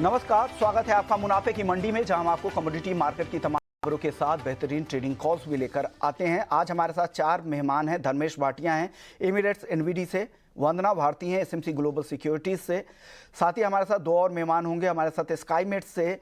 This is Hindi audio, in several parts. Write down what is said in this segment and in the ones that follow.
नमस्कार, स्वागत है आपका मुनाफे की मंडी में, जहां हम आपको कमोडिटी मार्केट की तमाम खबरों के साथ बेहतरीन ट्रेडिंग कॉल्स भी लेकर आते हैं। आज हमारे साथ 4 मेहमान हैं। धर्मेश भाटिया हैं एमिरेट्स एनवीडी से, वंदना भारती हैं एसएमसी ग्लोबल सिक्योरिटीज से, साथ ही हमारे साथ 2 और मेहमान होंगे। हमारे साथ स्काईमेट से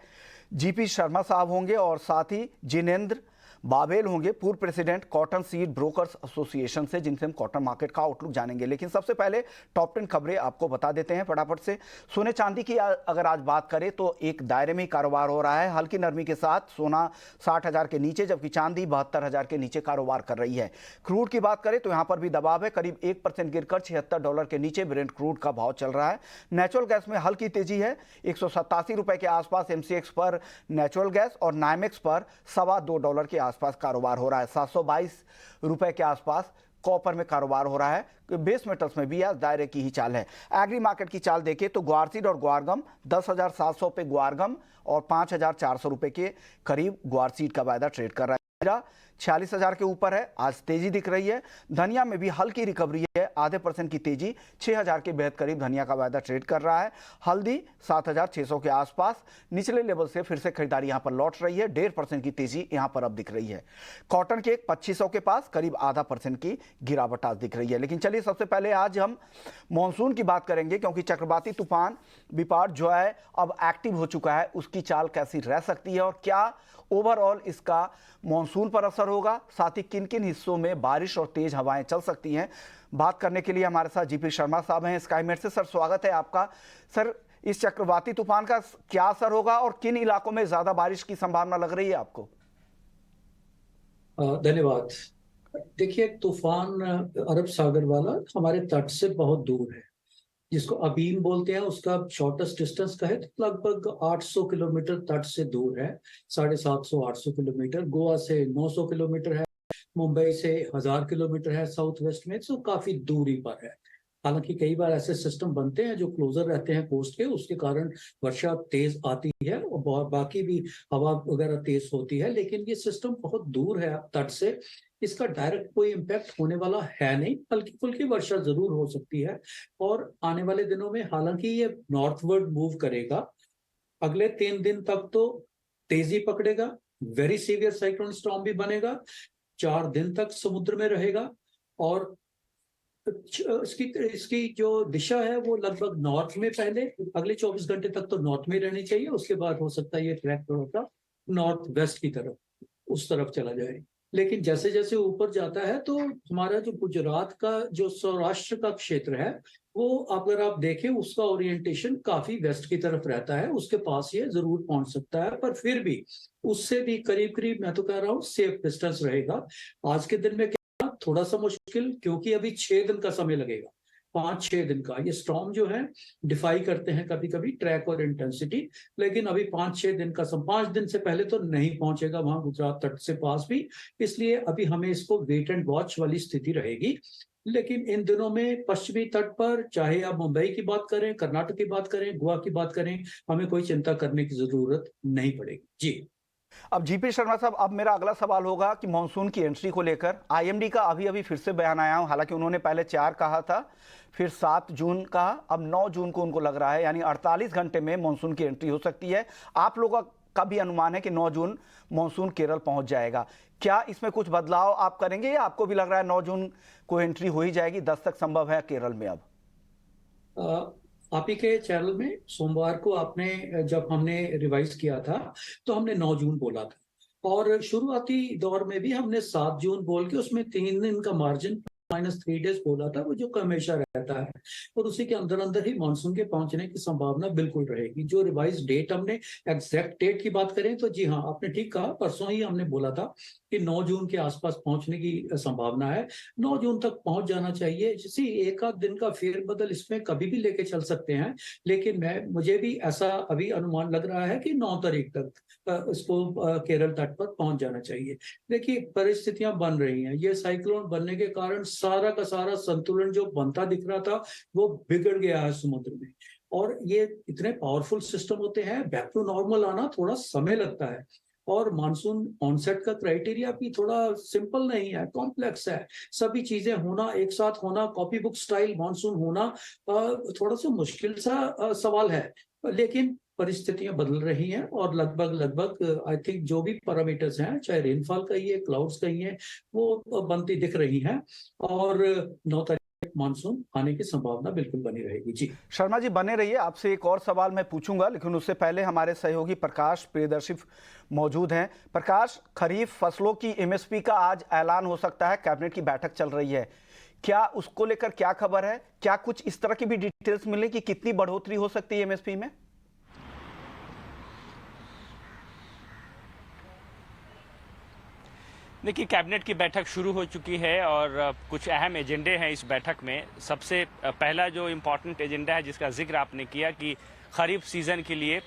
जीपी शर्मा साहब होंगे और साथ ही जिनेंद्र बाबेल होंगे, पूर्व president cotton seed brokers association से, जिनसे हम कॉटन मार्केट का आउटलुक जानेंगे। लेकिन सबसे पहले टॉप 10 खबरें आपको बता देते हैं फटाफट से। सोने चांदी की अगर आज बात करें तो एक दायरे में ही कारोबार हो रहा है। हल्की नरमी के साथ सोना 60,000 के नीचे, जबकि चांदी 72,000 के नीचे कारोबार कर रही है। क्रूड की बात करें तो यहां पर भी दबाव है, करीब 1% गिरकर $76 के नीचे ब्रेंट क्रूड का भाव चल रहा है। नेचुरल गैस में हल्की तेजी है, 187 रुपए के आसपास एमसीएक्स पर नेचुरल गैस और नाइमेक्स पर $2.25 के आसपास कारोबार हो रहा है। 722 रुपए के आसपास कॉपर में कारोबार हो रहा है। बेस मेटल्स में भी आज दायरे की ही चाल है। एग्री मार्केट की चाल देखें तो ग्वारसीड और ग्वारगम 10,700 पे ग्वारगम और 5,400 रुपए के करीब ग्वारसीड का वायदा ट्रेड कर रहा है। 46,000 के ऊपर है, आज तेजी दिख रही है। धनिया में भी हल्की रिकवरी है, आधे % की तेजी, 6,000 के बेहद करीब धनिया का वायदा ट्रेड कर रहा है। हल्दी 7,600 के आसपास निचले लेवल से फिर से खरीदारी यहां पर लौट रही है, 1.5% की तेजी यहां पर अब दिख रही है। कॉटन के 2500 के पास करीब आधा % की गिरावट आज दिख रही है। लेकिन चलिए सबसे पहले आज हम मानसून की बात करेंगे, क्योंकि चक्रवाती तूफान बिपार जो है अब एक्टिव हो चुका है। उसकी चाल कैसी रह सकती है और क्या ओवरऑल इसका मानसून पर असर होगा, साथ ही किन किन हिस्सों में बारिश और तेज हवाएं चल सकती हैं। बात करने के लिए हमारे साथ जीपी शर्मा साहब हैं स्काईमेट से। सर, स्वागत है आपका। सर, इस चक्रवाती तूफान का क्या असर होगा और किन इलाकों में ज्यादा बारिश की संभावना लग रही है आपको? धन्यवाद। देखिए, तूफान अरब सागर वाला हमारे तट से बहुत दूर है, जिसको अबीन बोलते हैं। उसका शॉर्टेस्ट डिस्टेंस कहे तो लगभग 800 किलोमीटर तट से दूर है, 750-800 किलोमीटर। गोवा से 900 किलोमीटर है, मुंबई से 1000 किलोमीटर है साउथ वेस्ट में, तो काफी दूरी पर है। हालांकि कई बार ऐसे सिस्टम बनते हैं जो क्लोजर रहते हैं कोस्ट के, उसके कारण वर्षा तेज आती है और बाकी भी हवा वगैरह तेज होती है, लेकिन ये सिस्टम बहुत दूर है तट से। इसका डायरेक्ट कोई इम्पैक्ट होने वाला है नहीं। हल्की फुल्की वर्षा जरूर हो सकती है और आने वाले दिनों में, हालांकि ये नॉर्थवर्ड मूव करेगा, अगले 3 दिन तक तो तेजी पकड़ेगा, वेरी सीवियर साइक्लोन स्टॉर्म भी बनेगा, 4 दिन तक समुद्र में रहेगा और इसकी जो दिशा है वो लगभग नॉर्थ में, पहले अगले 24 घंटे तक तो नॉर्थ में रहनी चाहिए। उसके बाद हो सकता है ये ट्रैक थोड़ा सा नॉर्थ वेस्ट की तरफ, उस तरफ चला जाए। लेकिन जैसे जैसे ऊपर जाता है तो हमारा जो गुजरात का जो सौराष्ट्र का क्षेत्र है, वो अगर आप देखें उसका ओरिएंटेशन काफी वेस्ट की तरफ रहता है। उसके पास ये जरूर पहुंच सकता है, पर फिर भी उससे भी करीब करीब, मैं तो कह रहा हूँ, सेफ डिस्टेंस रहेगा। आज के दिन में थोड़ा सा मुश्किल, क्योंकि अभी 6 दिन का समय लगेगा, 5-6 दिन का। ये स्टॉर्म जो है डिफाई करते हैं कभी कभी ट्रैक और इंटेंसिटी, लेकिन अभी 5-6 दिन का 5 दिन से पहले तो नहीं पहुंचेगा वहां गुजरात तट से पास भी। इसलिए अभी हमें इसको वेट एंड वॉच वाली स्थिति रहेगी। लेकिन इन दिनों में पश्चिमी तट पर, चाहे आप मुंबई की बात करें, कर्नाटक की बात करें, गोवा की बात करें, हमें कोई चिंता करने की जरूरत नहीं पड़ेगी। जी। अब जीपी शर्मा साहब, अब मेरा अगला सवाल होगा कि मानसून की एंट्री को लेकर आईएमडी का अभी फिर से बयान आया हूं। हालांकि उन्होंने पहले 4 कहा था, फिर 7 जून कहा, अब 9 जून को उनको लग रहा है, यानी 48 घंटे में मानसून की एंट्री हो सकती है। आप लोगों का भी अनुमान है कि 9 जून मानसून केरल पहुंच जाएगा। क्या इसमें कुछ बदलाव आप करेंगे या आपको भी लग रहा है 9 जून को एंट्री हो ही जाएगी, 10 तक संभव है केरल में? अब आप ही के चैनल में सोमवार को आपने, जब हमने रिवाइज किया था, तो हमने 9 जून बोला था और शुरुआती दौर में भी हमने 7 जून बोल के उसमें 3 दिन का मार्जिन -3 डेज बोला था, वो जो हमेशा रहता है, और उसी के अंदर अंदर ही मानसून के पहुंचने की संभावना बिल्कुल रहेगी। जो रिवाइज डेट हमने, एग्जैक्ट डेट की बात करें तो जी हाँ, आपने ठीक कहा, परसों ही हमने बोला था कि 9 जून के आसपास पहुंचने की संभावना है। 9 जून तक पहुंच जाना चाहिए। जिसे एक आध दिन का फेरबदल इसमें कभी भी लेके चल सकते हैं, लेकिन मुझे भी ऐसा अभी अनुमान लग रहा है कि 9 तारीख तक इसको केरल तट पर पहुंच जाना चाहिए। देखिए, परिस्थितियां बन रही हैं, ये साइक्लोन बनने के कारण सारा का सारा संतुलन जो बनता दिख रहा था वो बिगड़ गया है समुद्र में। और ये इतने पावरफुल सिस्टम होते हैं, बैक टू नॉर्मल आना थोड़ा समय लगता है। और मानसून ऑनसेट का क्राइटेरिया भी थोड़ा सिंपल नहीं है, कॉम्प्लेक्स है। सभी चीजें होना, एक साथ होना, कॉपी बुक स्टाइल मानसून होना थोड़ा सा मुश्किल सा सवाल है। लेकिन परिस्थितियां बदल रही हैं और लगभग आई थिंक जो भी पैरामीटर्स हैं, चाहे रेनफॉल का ही है, क्लाउड्स का ही है, वो बनती दिख रही हैं और 9 तारीख मानसून आने की संभावना बिल्कुल बनी रहेगी। जी शर्मा जी बने रहिए, आपसे एक और सवाल मैं पूछूंगा, लेकिन उससे पहले हमारे सहयोगी प्रकाश प्रियदर्शी मौजूद हैं। प्रकाश, खरीफ फसलों की एमएसपी का आज ऐलान हो सकता है, कैबिनेट की बैठक चल रही है, क्या उसको लेकर क्या खबर है? क्या कुछ इस तरह की भी डिटेल्स मिले कि कितनी बढ़ोतरी हो सकती है एमएसपी में? देखिए, कैबिनेट की बैठक शुरू हो चुकी है और कुछ अहम एजेंडे हैं इस बैठक में। सबसे पहला जो इम्पोर्टेंट एजेंडा है जिसका जिक्र आपने किया कि खरीफ सीज़न के लिए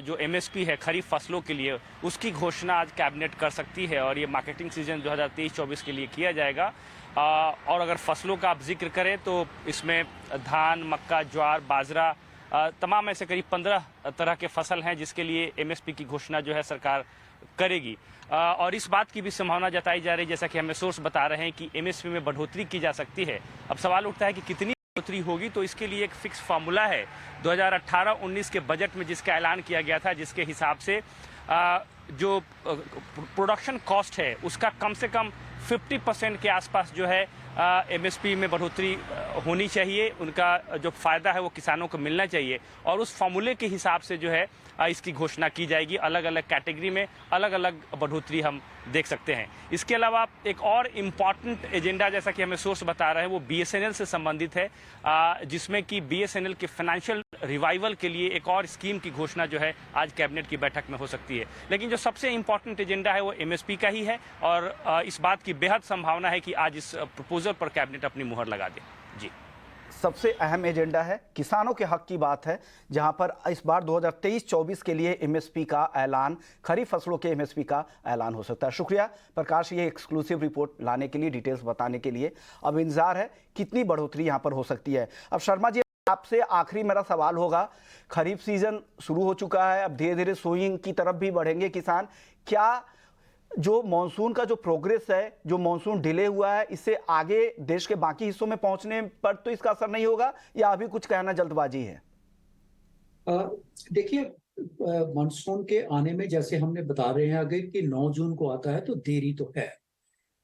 जो एमएसपी है खरीफ फसलों के लिए, उसकी घोषणा आज कैबिनेट कर सकती है और ये मार्केटिंग सीजन 2023-24 के लिए किया जाएगा। और अगर फसलों का आप जिक्र करें तो इसमें धान, मक्का, ज्वार, बाजरा, तमाम ऐसे करीब 15 तरह के फसल हैं जिसके लिए एमएसपी की घोषणा जो है सरकार करेगी। और इस बात की भी संभावना जताई जा रही है, जैसा कि हमें सोर्स बता रहे हैं, कि एमएसपी में बढ़ोतरी की जा सकती है। अब सवाल उठता है कि कितनी बढ़ोतरी होगी, तो इसके लिए एक फिक्स फार्मूला है 2018-19 के बजट में जिसका ऐलान किया गया था, जिसके हिसाब से जो प्रोडक्शन कॉस्ट है उसका कम से कम 50% के आसपास जो है एमएसपी में बढ़ोतरी होनी चाहिए। उनका जो फ़ायदा है वो किसानों को मिलना चाहिए और उस फार्मूले के हिसाब से जो है इसकी घोषणा की जाएगी। अलग अलग कैटेगरी में अलग अलग बढ़ोतरी हम देख सकते हैं। इसके अलावा एक और इम्पॉर्टेंट एजेंडा, जैसा कि हमें सोर्स बता रहे हैं, वो बीएसएनएल से संबंधित है, जिसमें कि बीएसएनएल के फाइनेंशियल रिवाइवल के लिए एक और स्कीम की घोषणा जो है आज कैबिनेट की बैठक में हो सकती है। लेकिन जो सबसे इम्पॉर्टेंट एजेंडा है वो एमएसपी का ही है और इस बात की बेहद संभावना है कि आज इस प्रपोजल पर कैबिनेट अपनी मुहर लगा दे। जी, सबसे अहम एजेंडा है किसानों के हक की बात है, जहां पर इस बार 2023-24 के लिए एमएसपी का ऐलान, खरीफ फसलों के एमएसपी का ऐलान हो सकता है। शुक्रिया प्रकाश, ये एक्सक्लूसिव रिपोर्ट लाने के लिए, डिटेल्स बताने के लिए। अब इंतजार है कितनी बढ़ोतरी यहां पर हो सकती है। अब शर्मा जी, आपसे आखिरी मेरा सवाल होगा, खरीफ सीजन शुरू हो चुका है, अब धीरे धीरे सोइंग की तरफ भी बढ़ेंगे किसान। क्या जो मॉनसून का जो प्रोग्रेस है, जो मॉनसून डिले हुआ है, इससे आगे देश के बाकी हिस्सों में पहुंचने पर तो इसका असर नहीं होगा, या अभी कुछ कहना जल्दबाजी है? देखिए, मानसून के आने में जैसे हमने बता रहे हैं आगे कि 9 जून को आता है, तो देरी तो है।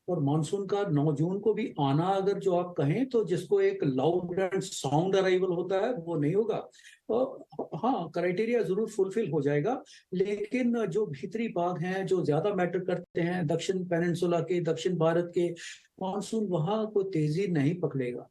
और मानसून का 9 जून को भी आना, अगर जो आप कहें तो जिसको एक लाउड एंड साउंड अराइवल होता है, वो नहीं होगा। हाँ, क्राइटेरिया जरूर फुलफिल हो जाएगा, लेकिन जो भीतरी भाग हैं, जो ज्यादा मैटर करते हैं, दक्षिण पेनिनसुला के, दक्षिण भारत के, मानसून वहां कोई तेजी नहीं पकड़ेगा,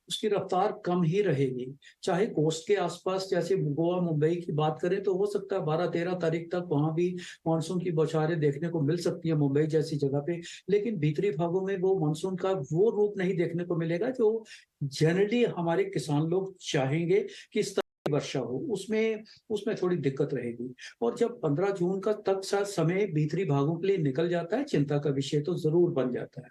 उसकी रफ्तार कम ही रहेगी। चाहे कोस्ट के आसपास जैसे गोवा, मुंबई की बात करें तो हो सकता है 12-13 तारीख तक वहां भी मानसून की बौछारें देखने को मिल सकती है, मुंबई जैसी जगह पे। लेकिन भीतरी भागों में वो मानसून का वो रूप नहीं देखने को मिलेगा जो जनरली हमारे किसान लोग चाहेंगे कि इस वर्षा हो। उसमें थोड़ी दिक्कत रहेगी। और जब 15 जून का तक समय भीतरी भागों के लिए निकल जाता है, चिंता का विषय तो जरूर बन जाता है।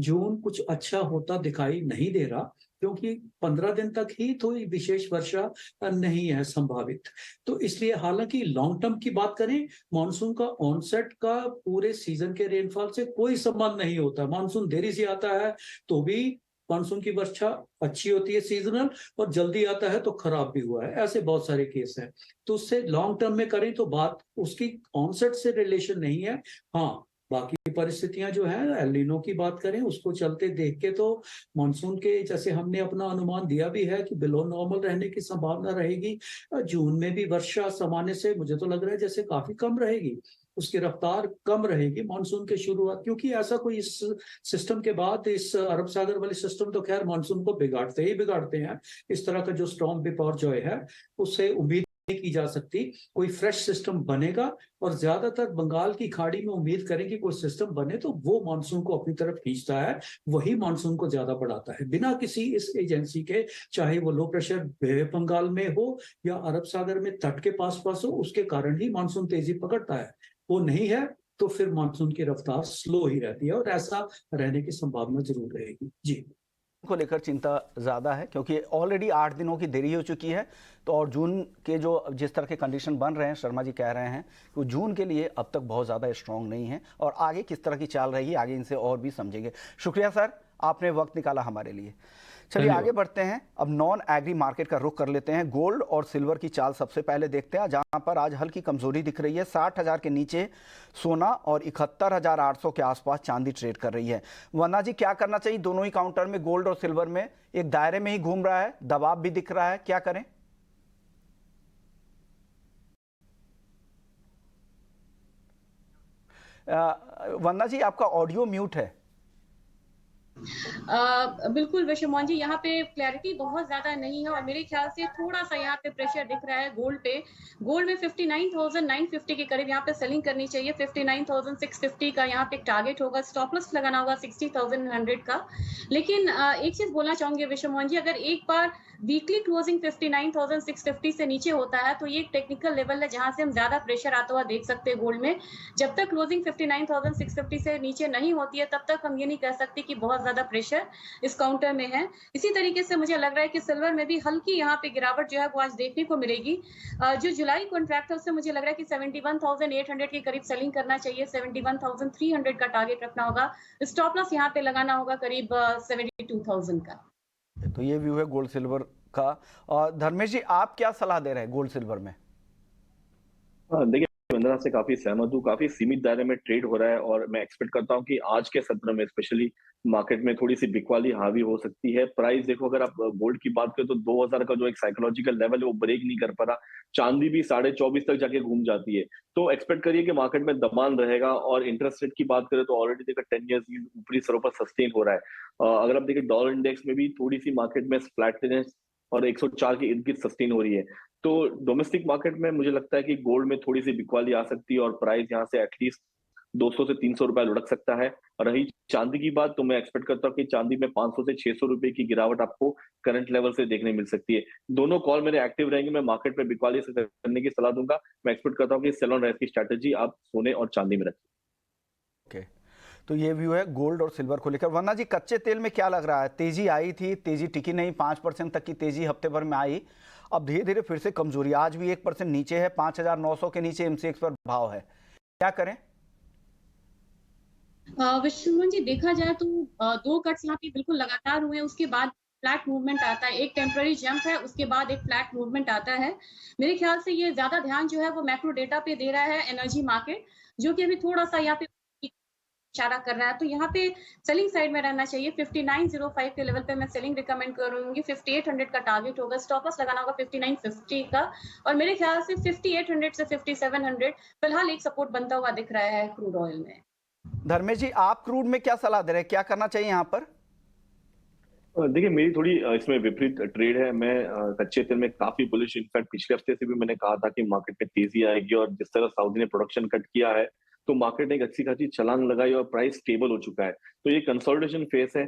जून कुछ अच्छा होता दिखाई नहीं दे रहा, क्योंकि 15 दिन तक ही तो विशेष वर्षा नहीं है संभावित। तो इसलिए हालांकि लॉन्ग टर्म की बात करें, मानसून का ऑनसेट का पूरे सीजन के रेनफॉल से कोई संबंध नहीं होता। मानसून देरी से आता है तो भी मानसून की वर्षा अच्छी होती है सीजनल, और जल्दी आता है तो खराब भी हुआ है। ऐसे बहुत सारे केस हैं। तो उससे लॉन्ग टर्म में करें तो बात उसकी ऑनसेट से रिलेशन नहीं है। हाँ, बाकी परिस्थितियां जो है, एल नीनो की बात करें, उसको चलते देख के तो मानसून के, जैसे हमने अपना अनुमान दिया भी है कि बिलो नॉर्मल रहने की संभावना रहेगी। जून में भी वर्षा सामान्य से मुझे तो लग रहा है जैसे काफी कम रहेगी, उसकी रफ्तार कम रहेगी मानसून के शुरुआत। क्योंकि ऐसा कोई इस सिस्टम के बाद, इस अरब सागर वाले सिस्टम तो खैर मानसून को बिगाड़ते ही बिगाड़ते हैं। इस तरह का जो स्टॉर्म बिपरजॉय है, उससे उम्मीद नहीं की जा सकती कोई फ्रेश सिस्टम बनेगा। और ज्यादातर बंगाल की खाड़ी में उम्मीद करें कि कोई सिस्टम बने तो वो मानसून को अपनी तरफ खींचता है, वही मानसून को ज्यादा बढ़ाता है, बिना किसी इस एजेंसी के। चाहे वो लो प्रेशर बे बंगाल में हो या अरब सागर में तट के पास हो, उसके कारण ही मानसून तेजी पकड़ता है। वो नहीं है तो फिर मानसून की रफ्तार स्लो ही रहती है, और ऐसा रहने की संभावना जरूर रहेगी। जी, को लेकर चिंता ज़्यादा है, क्योंकि ऑलरेडी 8 दिनों की देरी हो चुकी है। तो और जून के जो जिस तरह के कंडीशन बन रहे हैं, शर्मा जी कह रहे हैं कि जून के लिए अब तक बहुत ज़्यादा स्ट्रांग नहीं है, और आगे किस तरह की चाल रहेगी, आगे इनसे और भी समझेंगे। शुक्रिया सर, आपने वक्त निकाला हमारे लिए। चलिए धन्यवाद। आगे बढ़ते हैं। अब नॉन एग्री मार्केट का रुख कर लेते हैं। गोल्ड और सिल्वर की चाल सबसे पहले देखते हैं, जहां पर आज हल्की कमजोरी दिख रही है। 60,000 के नीचे सोना और 71,800 के आसपास चांदी ट्रेड कर रही है। वरना जी, क्या करना चाहिए? दोनों ही काउंटर में, गोल्ड और सिल्वर में एक दायरे में ही घूम रहा है, दबाव भी दिख रहा है, क्या करें? वंदना जी, आपका ऑडियो म्यूट है। बिल्कुल विशुमान जी, यहाँ पे क्लैरिटी बहुत ज्यादा नहीं है और मेरे ख्याल से थोड़ा सा यहाँ पे प्रेशर दिख रहा है गोल्ड पे। गोल्ड में 59,950 के करीब यहाँ पे सेलिंग करनी चाहिए। 59,650 का यहाँ पे टारगेट होगा। स्टॉप लॉस लगाना होगा 60,100 का। लेकिन एक चीज बोलना चाहूंगी विशुमान जी, अगर एक बार वीकली क्लोजिंग 59,650 से नीचे होता है तो ये एक टेक्निकल लेवल है जहां से हम ज्यादा प्रेशर आता हुआ देख सकते हैं गोल्ड में। जब तक क्लोजिंग 59,650 से नीचे नहीं होती है तब तक हम ये नहीं कह सकते कि बहुत ज्यादा प्रेशर इस काउंटर में है। इसी तरीके से मुझे लग रहा है कि सिल्वर में भी हल्की यहाँ पे गिरावट जो है वो आज देखने को मिलेगी। जो जुलाई कॉन्ट्रैक्ट है उससे मुझे लग रहा है कि 71,800 के करीब सेलिंग करना चाहिए। 71,300 का टारगेट रखना होगा। स्टॉप लॉस यहाँ पे लगाना होगा करीब 72,000 का। तो ये व्यू है गोल्ड सिल्वर का। और धर्मेश जी, आप क्या सलाह दे रहे हैं गोल्ड सिल्वर में? देखिए, वंदना से काफी सहमत हूँ। काफी सीमित दायरे में ट्रेड हो रहा है और मैं एक्सपेक्ट करता हूँ कि आज के सत्र में स्पेशली मार्केट में थोड़ी सी बिकवाली हावी हो सकती है। प्राइस देखो, अगर आप गोल्ड की बात करें तो 2000 का जो एक साइकोलॉजिकल लेवल है वो ब्रेक नहीं कर पा रहा। चांदी भी 24.5 तक जाके घूम जाती है। तो एक्सपेक्ट करिए कि मार्केट में दबान रहेगा। और इंटरेस्ट रेट की बात करें तो ऑलरेडी देखा 10 ईयर्स ऊपरी स्तरों पर सस्टेन हो रहा है। अगर आप देखिए डॉलर इंडेक्स में भी थोड़ी सी मार्केट में फ्लैटनेस और 104 के इर्द गिर्द सस्टेन हो रही है। तो डोमेस्टिक मार्केट में मुझे लगता है कि गोल्ड में थोड़ी सी बिकवाली आ सकती है और प्राइस यहाँ से एटलीस्ट 200 से 300 रुपए लुढ़क सकता है। और रही चांदी की बात, तो मैं एक्सपेक्ट करता हूँ कि चांदी में 500 से 600 रुपए की गिरावट आपको करंट लेवल से देखने मिल सकती है। दोनों कॉल मेरे एक्टिव रहेंगे। मैं मार्केट में बिकवाली से करने की सलाह दूंगा। मैं एक्सपेक्ट करता हूँ कि सेल ऑन राइज की स्ट्रैटेजी आप सोने और चांदी में रखें। ओके, तो ये व्यू है गोल्ड और सिल्वर को लेकर। वरना जी, कच्चे तेल में क्या लग रहा है? तेजी आई थी, तेजी टिकी नहीं, 5% तक की तेजी हफ्ते भर में आई, अब धीरे धीरे फिर से कमजोरी। आज भी 1% नीचे है, 5,900 के नीचे एमसीएक्स पर भाव है, क्या करें? विश्वमोहन जी, देखा जाए तो दो कट्स यहाँ पे बिल्कुल लगातार हुए, उसके बाद फ्लैट मूवमेंट आता है। एक टेम्पररी जंप है, उसके बाद एक फ्लैट मूवमेंट आता है। मेरे ख्याल से ये ज्यादा ध्यान जो है वो मैक्रो डेटा पे दे रहा है एनर्जी मार्केट, जो कि अभी थोड़ा सा यहाँ पे इशारा कर रहा है। तो यहाँ पे सेलिंग साइड में रहना चाहिए। 5905 के लेवल पे मैं सेलिंग रिकमेंड करूंगी। 5800 का टारगेट होगा। स्टॉप लॉस लगाना होगा 5950 का। और मेरे ख्याल से 5800 से 5700 फिलहाल एक सपोर्ट बनता हुआ दिख रहा है क्रूड ऑयल में। धर्मेश जी, आप क्रूड में क्या सलाह दे रहे हैं, क्या करना चाहिए यहाँ पर? देखिए, मेरी थोड़ी इसमें विपरीत ट्रेड है। मैं कच्चे तेल में काफी बुलिश, इनफैक्ट पिछले हफ्ते से भी मैंने कहा था कि मार्केट में तेजी आएगी। और जिस तरह सऊदी ने प्रोडक्शन कट किया है तो मार्केट ने एक अच्छी खासी छलांग लगाई और प्राइस स्टेबल हो चुका है। तो ये कंसोलिडेशन फेस है।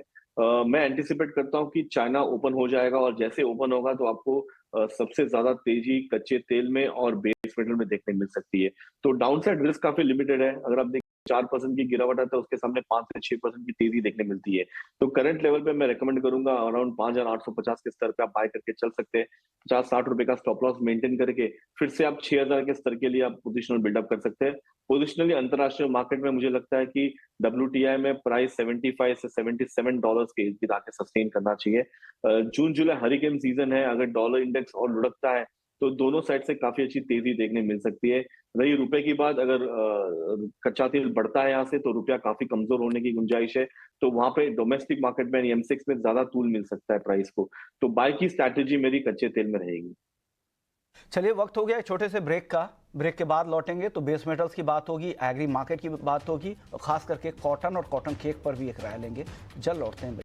मैं एंटिसिपेट करता हूँ कि चाइना ओपन हो जाएगा और जैसे ओपन होगा तो आपको सबसे ज्यादा तेजी कच्चे तेल में और बेस मेटल में देखने मिल सकती है। तो डाउनसाइड रिस्क काफी लिमिटेड है। अगर आप 4% की गिरावट आता है उसके सामने 5 से 6% की तेजी देखने मिलती है। तो करंट लेवल पे मैं रेकमेंड करूंगा अराउंड 5,850 के स्तर पे आप बाय करके चल सकते हैं। 50-60 रुपए का स्टॉप लॉस मेंटेन करके फिर से आप 6,000 के स्तर के लिए आप पोजिशनल बिल्डअप कर सकते हैं। पोजिशनली अंतरराष्ट्रीय मार्केट में मुझे लगता है कि WTI में प्राइस 75 से $77 के इर्द गिर्द आके सस्टेन करना चाहिए। जून जुलाई हरिकेन सीजन है। अगर डॉलर इंडेक्स और लुढ़कता है तो दोनों साइड से काफी अच्छी तेजी देखने मिल सकती है। रही रुपए की बात, अगर कच्चा तेल बढ़ता है यहाँ से तो रुपया काफी कमजोर होने की गुंजाइश है। तो वहां पे डोमेस्टिक मार्केट में M6 में ज्यादा तूल मिल सकता है प्राइस को। तो बाय की स्ट्रैटेजी मेरी कच्चे तेल में रहेगी। चलिए, वक्त हो गया एक छोटे से ब्रेक का। ब्रेक के बाद लौटेंगे तो बेस मेटल्स की बात होगी, एग्री मार्केट की बात होगी और खास करके कॉटन और कॉटन केक पर भी एक राय लेंगे। जल्द लौटते हैं।